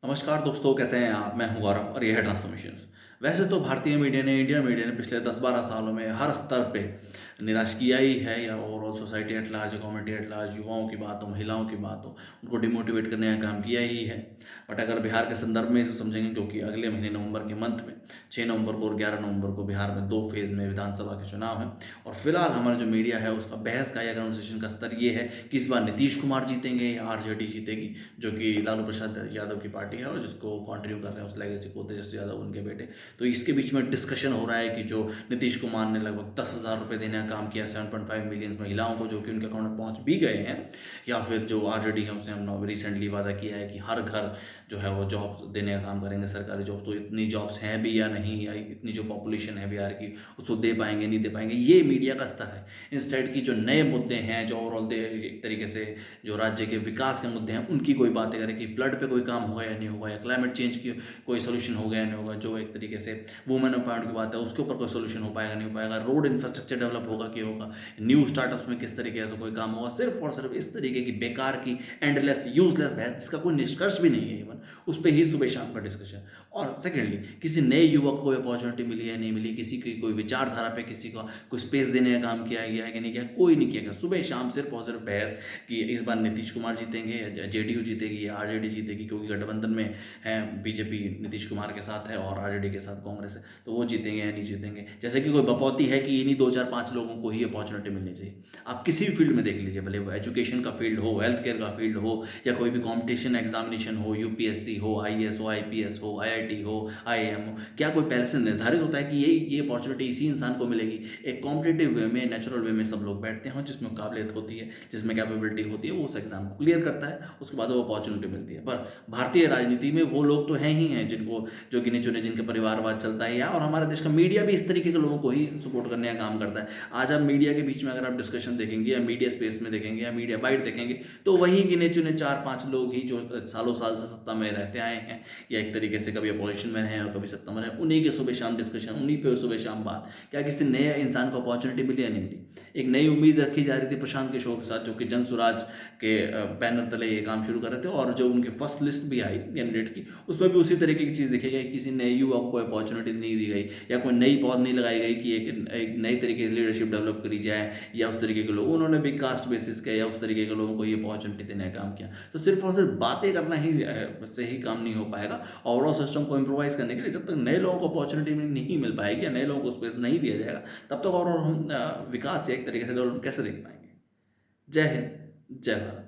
नमस्कार दोस्तों, कैसे हैं आप? मैं हूं गौरव और ये है ट्रांसफॉर्मेशंस। वैसे तो भारतीय मीडिया ने, इंडिया मीडिया ने पिछले 10-12 सालों में हर स्तर पे निराश किया ही है, या overall society at large, community at large, युवाओं की बात हो, महिलाओं की बात हो, उनको डिमोटिवेट करने का काम किया ही है। बट अगर बिहार के संदर्भ में इसे समझेंगे, क्योंकि अगले महीने नवंबर के मंथ में 6 नवंबर को और 11 नवंबर को बिहार में 2 फेज़ में विधानसभा के चुनाव हैं। और फिलहाल हमारा जो मीडिया है उसका बहस का या कन्वर्सेशन का स्तर ये है कि इस बार नीतीश कुमार जीतेंगे या आरजेडी जीतेगी, जो कि लालू प्रसाद यादव की पार्टी है और जिसको कंटिन्यू कर रहे हैं उस लेगेसी को तेजस्वी यादव उनके बेटे। तो इसके बीच में डिस्कशन हो रहा है कि जो नीतीश कुमार ने लगभग 10,000 रुपये देने का काम किया 7.5 मिलियन महिलाओं को, जो कि उनके अकाउंट में पहुंच भी गए हैं, या फिर जो आरजेडी है उसने हमने रिसेंटली वादा किया है कि हर घर जो है वो जॉब देने का काम करेंगे, सरकारी जॉब। तो इतनी जॉब्स हैं भी या नहीं, या इतनी जो पॉपुलेशन है बिहार की उसको दे पाएंगे नहीं दे पाएंगे, ये मीडिया का स्तर है। इंस्टेड की जो नए मुद्दे हैं, जो ओवरऑल एक तरीके से जो राज्य के विकास के मुद्दे हैं उनकी कोई बातें करें कि फ्लड पे कोई काम होगा या नहीं होगा, या क्लाइमेट चेंज की कोई सोल्यूशन होगा या नहीं होगा, जो एक तरीके से वुमेन एम्पावरमेंट की बात है उसके ऊपर कोई सोल्यूशन हो पाएगा नहीं हो पाएगा, रोड इंफ्रास्ट्रक्चर डेवलप होगा कि होगा, न्यू स्टार्टअप्स में किस तरीके से कोई काम होगा। सिर्फ और सिर्फ इस तरीके की बेकार की एंडलेस यूजलेस बहस जिसका कोई निष्कर्ष भी नहीं है इवन, उस पर ही सुबह शाम का डिस्कशन। और सेकेंडली, किसी नए युवक को अपॉर्चुनिटी मिली या नहीं मिली, किसी की कोई विचारधारा पे किसी का कोई स्पेस देने का काम किया गया है कि नहीं किया, कोई नहीं किया गया। सुबह शाम सिर्फ और सिर्फ बहस कि इस बार नीतीश कुमार जीतेंगे या जेडीयू जीतेगी या आरजेडी जीतेगी, क्योंकि गठबंधन में है बीजेपी नीतीश कुमार के साथ है और आरजेडी के साथ कांग्रेस है, तो वो जीतेंगे या नहीं जीतेंगे। जैसे कि कोई बपौती है कि इन्हीं 2-4-5 लोगों को ही अपॉर्चुनिटी मिलनी चाहिए। आप किसी भी फील्ड में देख लीजिए, भले वो एजुकेशन का फील्ड हो, हेल्थ केयर का फील्ड हो, या कोई भी कॉम्पिटिशन एग्जामिनेशन हो, यूपीएससी हो, आईएएस हो, आईपीएस हो, आईआईटी हो, आईएएम हो, क्या कोई पहले से निर्धारित होता है कि ये अपॉर्चुनिटी इसी इंसान को मिलेगी? एक कॉम्पिटेटिव वे में, नेचुरल वे में सब लोग बैठते हैं, जिसमें काबिलियत होती है, जिसमें कैपेबिलिटी होती है, वो उस एग्जाम को क्लियर करता है, उसके बाद वो अपॉर्चुनिटी मिलती है। पर भारतीय राजनीति में वो लोग तो हैं ही हैं जिनको, जो गिने चुने, जिनके परिवारवाद चलता है, या और हमारे देश का मीडिया भी इस तरीके के लोगों को ही सपोर्ट करने का काम करता है। आज आप मीडिया के बीच में अगर आप डिस्कशन देखेंगे, या मीडिया स्पेस में देखेंगे, या मीडिया बाइट देखेंगे, तो वही गिने चुने 4-5 लोग ही जो सालों साल से सत्ता में रहते आए हैं, या एक तरीके से कभी अपोजिशन में हैं और कभी सत्ता में हैं, उन्हीं के सुबह शाम डिस्कशन, उन्हीं पे सुबह शाम बात। क्या किसी नए इंसान को अपॉर्चुनिटी मिली या नहीं मिली? एक नई उम्मीद रखी जा रही थी प्रशांत किशोर के साथ, जो कि जन स्वराज के बैनर तले ये काम शुरू कर रहे थे, और जो उनकी फर्स्ट लिस्ट भी आई कैंडिडेट्स की, उसमें भी उसी तरीके की चीज़ देखी गई, किसी नए युवक को अपॉर्चुनिटी नहीं दी गई, या कोई नई पौध नहीं लगाई गई कि एक नई तरीके की लीडरशिप डेवलप करी जाए, या उस तरीके के लोग, उन्होंने भी कास्ट बेसिस के या उस तरीके के लोगों को ये अपॉर्चुनिटी देने का काम किया। तो सिर्फ और सिर्फ बातें करना ही से ही काम नहीं हो पाएगा। ओवरऑल सिस्टम को इम्प्रोवाइज करने के लिए जब तक नए लोगों को अपॉर्चुनिटी नहीं मिल पाएगी, या नए लोगों को स्पेस नहीं दिया जाएगा, तब तक और हम विकास एक तरीके से डेवलप कैसे देख पाएंगे? जय हिंद, जय भारत।